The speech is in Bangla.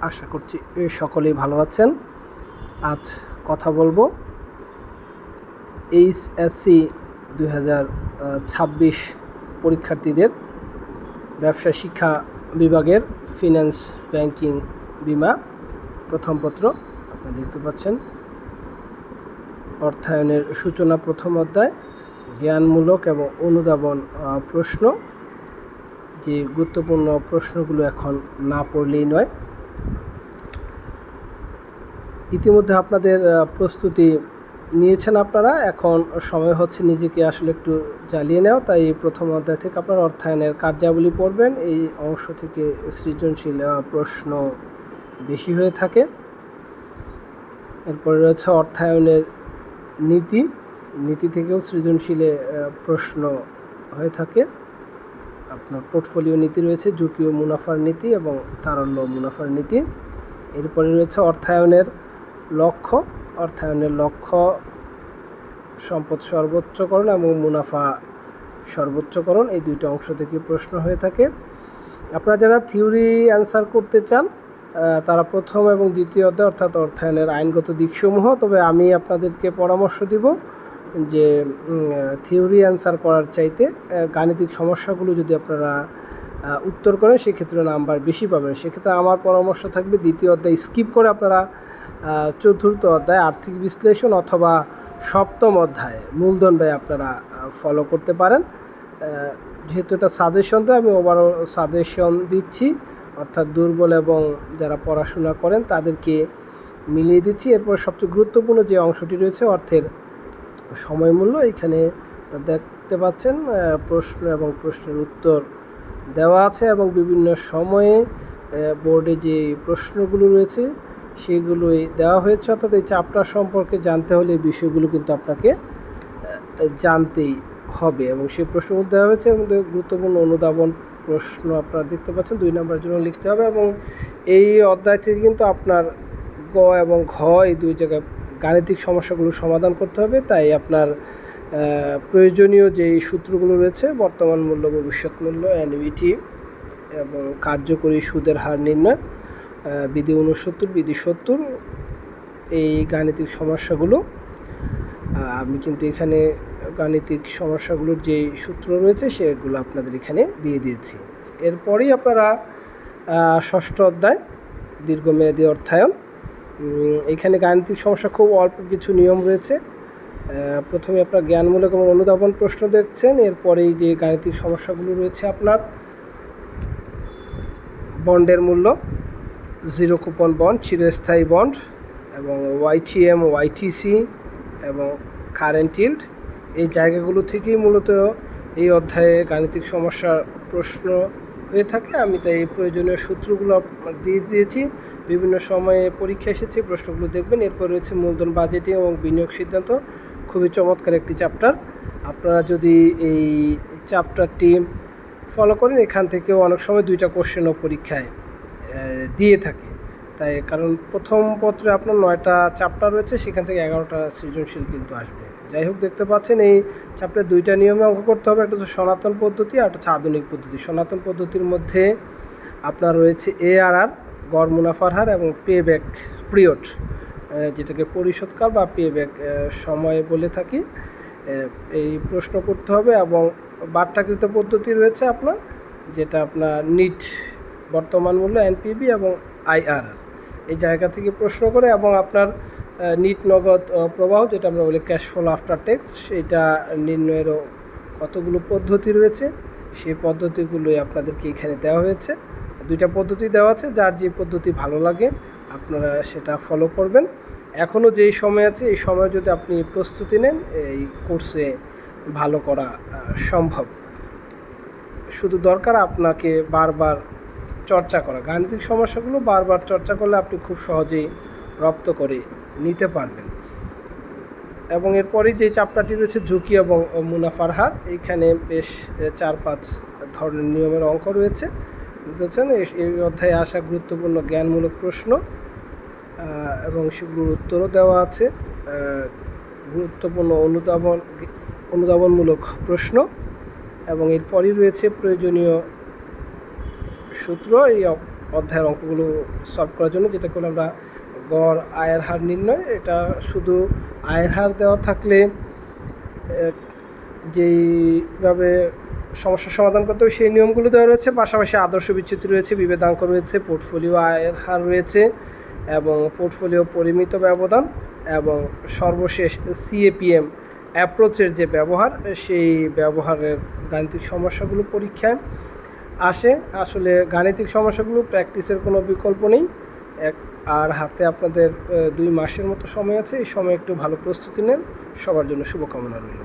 আশা করছি সকলেই ভালো আছেন। আজ কথা বলবো এইচএসসি 2026 পরীক্ষার্থীদের ব্যবসা শিক্ষা বিভাগের ফিন্যান্স ব্যাংকিং বিমা প্রথম পত্র। আপনারা দেখতে পাচ্ছেন অর্থায়নের সূচনা প্রথম অধ্যায়, জ্ঞানমূলক এবং অনুধাবন প্রশ্ন। যে গুরুত্বপূর্ণ প্রশ্নগুলো এখন না পড়লেই নয়। ইতিমধ্যে আপনাদের প্রস্তুতি নিয়েছেন আপনারা, এখন সময় হচ্ছে নিজেকে আসলে একটু জ্বালিয়ে নেওয়া। তাই প্রথম অধ্যায় থেকে আপনারা অর্থায়নের কার্যাবলী পড়বেন। এই অংশ থেকে সৃজনশীল প্রশ্ন বেশি হয়ে থাকে। এরপরে রয়েছে অর্থায়নের নীতি থেকেও সৃজনশীলে প্রশ্ন হয়ে থাকে। আপনার পোর্টফোলিও নীতি রয়েছে, ঝুঁকি ও মুনাফার নীতি এবং তারল্য মুনাফার নীতি। এরপরে রয়েছে অর্থায়নের লক্ষ্য সম্পদ সর্বোচ্চকরণ এবং মুনাফা সর্বোচ্চকরণ। এই দুইটা অংশ থেকে প্রশ্ন হয়ে থাকে। আপনারা যারা থিওরি অ্যান্সার করতে চান তারা প্রথম এবং দ্বিতীয় অধ্যায় অর্থাৎ অর্থায়নের আইনগত দিকসমূহ, তবে আমি আপনাদেরকে পরামর্শ দিব যে থিওরি অ্যান্সার করার চাইতে গাণিতিক সমস্যাগুলো যদি আপনারা উত্তর করেন সেক্ষেত্রে নাম্বার বেশি পাবেন। সেক্ষেত্রে আমার পরামর্শ থাকবে দ্বিতীয় অধ্যায় স্কিপ করে আপনারা চতুর্থ অধ্যায় আর্থিক বিশ্লেষণ অথবা সপ্তম অধ্যায় মূলধন ব্যয় আপনারা ফলো করতে পারেন। যেহেতু এটা সাজেশন, তো আমি ওভারঅল সাজেশন দিচ্ছি, অর্থাৎ দুর্বল এবং যারা পড়াশোনা করেন তাদেরকে মিলিয়ে দিচ্ছি। এরপর সবচেয়ে গুরুত্বপূর্ণ যে অংশটি রয়েছে অর্থের সময় মূল্য, এখানে দেখতে পাচ্ছেন প্রশ্ন এবং প্রশ্নের উত্তর দেওয়া আছে এবং বিভিন্ন সময়ে বোর্ডে যে প্রশ্নগুলো রয়েছে সেগুলোই দেওয়া হয়েছে। অর্থাৎ এই চ্যাপ্টার সম্পর্কে জানতে হলে এই বিষয়গুলো কিন্তু আপনাকে জানতেই হবে এবং সেই প্রশ্নগুলো দেওয়া হয়েছে। এর মধ্যে গুরুত্বপূর্ণ অনুধাবন প্রশ্ন আপনারা দেখতে পাচ্ছেন 2 নম্বরের জন্য লিখতে হবে এবং এই অধ্যায় থেকে কিন্তু আপনার গ এবং ঘ এই দুই জায়গায় গাণিতিক সমস্যাগুলো সমাধান করতে হবে। তাই আপনার প্রয়োজনীয় যে সূত্রগুলো রয়েছে, বর্তমান মূল্য, ভবিষ্যৎ মূল্য, অ্যানুইটি এবং কার্যকরী সুদের হার নির্ণয়, বিধি 69, বিধি 70, এই গাণিতিক সমস্যাগুলো আমি কিন্তু এখানে গাণিতিক সমস্যাগুলোর যে সূত্র রয়েছে সেগুলো আপনাদের এখানে দিয়ে দিয়েছি। এরপরেই আপনারা ষষ্ঠ অধ্যায় দীর্ঘমেয়াদী অর্থায়ন। এখানে গাণিতিক সমস্যা খুব অল্প কিছু নিয়ম রয়েছে। প্রথমে আপনার জ্ঞানমূলক এবং অনুধাবন প্রশ্ন দেখছেন। এরপরেই যে গাণিতিক সমস্যাগুলো রয়েছে আপনার বন্ডের মূল্য, জিরো কুপন বন্ড, চিরস্থায়ী বন্ড এবং ওয়াইটিএম, ওয়াইটিসি এবং কারেন্ট ইল্ড, এই জায়গাগুলো থেকেই মূলত এই অধ্যায়ে গাণিতিক সমস্যার প্রশ্ন হয়ে থাকে। আমি তাই এই প্রয়োজনীয় সূত্রগুলো দিয়ে দিয়েছি, বিভিন্ন সময়ে পরীক্ষা এসেছে, প্রশ্নগুলো দেখবেন। এরপর রয়েছে মূলধন বাজেটিং এবং বিনিয়োগ সিদ্ধান্ত, খুবই চমৎকার একটি চ্যাপ্টার। আপনারা যদি এই চ্যাপ্টারটি ফলো করেন এখান থেকেও অনেক সময় 2টা কোশ্চেনও পরীক্ষায় দিয়ে থাকে। তাই কারণ প্রথম পত্রে আপনার 9টা চ্যাপ্টার রয়েছে, সেখান থেকে 11টা সৃজনশীল কিন্তু আসবে। যাই হোক, দেখতে পাচ্ছেন এই চ্যাপ্টার 2টা নিয়মে অঙ্ক করতে হবে। একটা হচ্ছে সনাতন পদ্ধতি আর একটা হচ্ছে আধুনিক পদ্ধতি। সনাতন পদ্ধতির মধ্যে আপনার রয়েছে ARR, গড় মুনাফার হার এবং পে ব্যাক পিরিয়ড, যেটাকে পরিশোধকাল বা পে ব্যাক সময় বলে থাকি, এই প্রশ্ন করতে হবে। এবং বাট্টাকৃত পদ্ধতি রয়েছে আপনার, যেটা আপনার নিট, বর্তমান মূল্য, NPV এবং IRR, এই জায়গা থেকে প্রশ্ন করে। এবং আপনার নিট নগদ প্রবাহ, যেটা আমরা বলি ক্যাশ ফ্লো আফটার ট্যাক্স, সেটা নির্ণয়েরও কতগুলো পদ্ধতি রয়েছে, সেই পদ্ধতিগুলোই আপনাদেরকে এখানে দেওয়া হয়েছে। 2টা পদ্ধতি দেওয়া আছে, যার যে পদ্ধতি ভালো লাগে আপনারা সেটা ফলো করবেন। এখনও যেই সময় আছে এই সময় যদি আপনি প্রস্তুতি নেন এই কোর্সে ভালো করা সম্ভব। শুধু দরকার আপনাকে বারবার চর্চা করা। গাণিতিক সমস্যাগুলো বারবার চর্চা করলে আপনি খুব সহজেই রপ্ত করে নিতে পারবেন। এবং এরপরেই যে চ্যাপ্টারটি রয়েছে ঝুঁকি এবং মুনাফার হার, এইখানে বেশ 4-5 ধরনের নিয়মের অঙ্ক রয়েছে। বুঝতেছেন, এই অধ্যায়ে আসা গুরুত্বপূর্ণ জ্ঞানমূলক প্রশ্ন এবং সেগুলোর উত্তরও দেওয়া আছে। গুরুত্বপূর্ণ অনুধাবনমূলক প্রশ্ন এবং এরপরই রয়েছে প্রয়োজনীয় সূত্র। এই অধ্যায়ের অঙ্কগুলো সলভ করার জন্য, যেটা করলে আমরা গড় আয়ের হার নির্ণয়। এটা শুধু আয়ের হার দেওয়া থাকলে যেইভাবে সমস্যার সমাধান করতে হবে সেই নিয়মগুলো দেওয়া রয়েছে, পাশাপাশি আদর্শ বিচ্যুতি রয়েছে, বিভেদাঙ্ক রয়েছে, পোর্টফোলিও আয়ের হার রয়েছে এবং পোর্টফোলিও পরিমিত ব্যবধান এবং সর্বশেষ সিএপিএম অ্যাপ্রোচের যে ব্যবহার, সেই ব্যবহারের গাণিতিক সমস্যাগুলো পরীক্ষায় আসে। আসলে গাণিতিক সমস্যাগুলো প্র্যাকটিসের কোনো বিকল্প নেই। আর হাতে আপনাদের 2 মাসের মতো সময় আছে, এই সময় একটু ভালো প্রস্তুতি নেন। সবার জন্য শুভকামনা রইল।